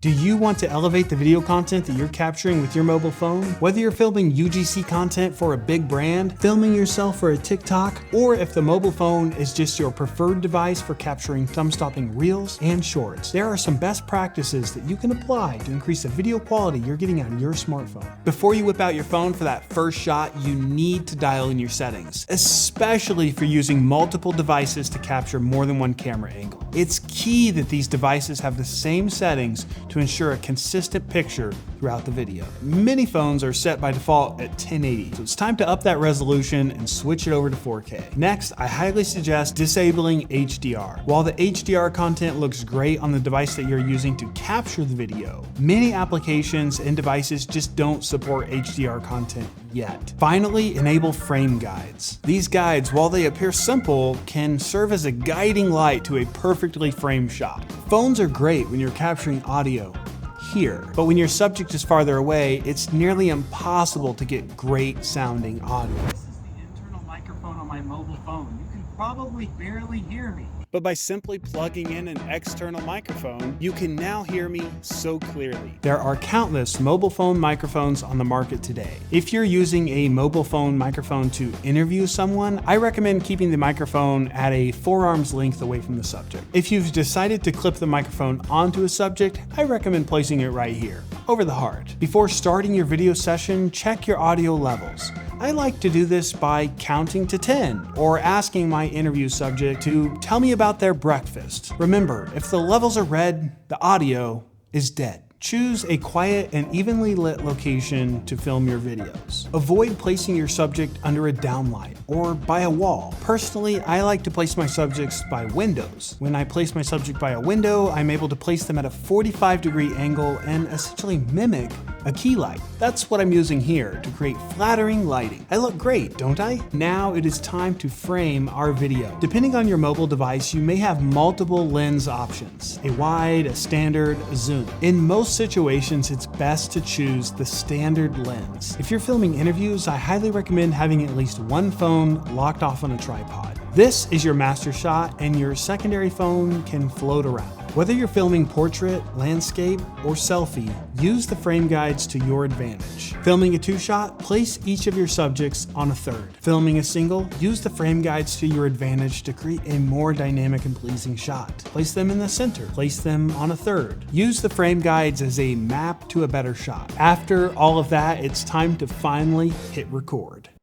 Do you want to elevate the video content that you're capturing with your mobile phone? Whether you're filming UGC content for a big brand, filming yourself for a TikTok, or if the mobile phone is just your preferred device for capturing thumb-stopping reels and shorts, there are some best practices that you can apply to increase the video quality you're getting on your smartphone. Before you whip out your phone for that first shot, you need to dial in your settings, especially if you're using multiple devices to capture more than one camera angle. It's key that these devices have the same settings to ensure a consistent picture throughout the video. Many phones are set by default at 1080, so it's time to up that resolution and switch it over to 4K. Next, I highly suggest disabling HDR. While the HDR content looks great on the device that you're using to capture the video, many applications and devices just don't support HDR content yet. Finally, enable frame guides. These guides, while they appear simple, can serve as a guiding light to a perfectly framed shot. Phones are great when you're capturing audio here, but when your subject is farther away, it's nearly impossible to get great sounding audio. This is the internal microphone on my mobile phone. You can probably barely hear me. But by simply plugging in an external microphone, you can now hear me so clearly. There are countless mobile phone microphones on the market today. If you're using a mobile phone microphone to interview someone, I recommend keeping the microphone at a forearm's length away from the subject. If you've decided to clip the microphone onto a subject, I recommend placing it right here, over the heart. Before starting your video session, check your audio levels. I like to do this by counting to 10 or asking my interview subject to tell me about their breakfast. Remember, if the levels are red, the audio is dead. Choose a quiet and evenly lit location to film your videos. Avoid placing your subject under a downlight or by a wall. Personally, I like to place my subjects by windows. When I place my subject by a window, I'm able to place them at a 45-degree angle and essentially mimic a key light. That's what I'm using here to create flattering lighting. I look great, don't I? Now it is time to frame our video. Depending on your mobile device, you may have multiple lens options, a wide, a standard, a zoom. In most situations, it's best to choose the standard lens. If you're filming interviews, I highly recommend having at least one phone locked off on a tripod. This is your master shot, and your secondary phone can float around. Whether you're filming portrait, landscape, or selfie, use the frame guides to your advantage. Filming a two-shot, place each of your subjects on a third. Filming a single, use the frame guides to your advantage to create a more dynamic and pleasing shot. Place them in the center, place them on a third. Use the frame guides as a map to a better shot. After all of that, it's time to finally hit record.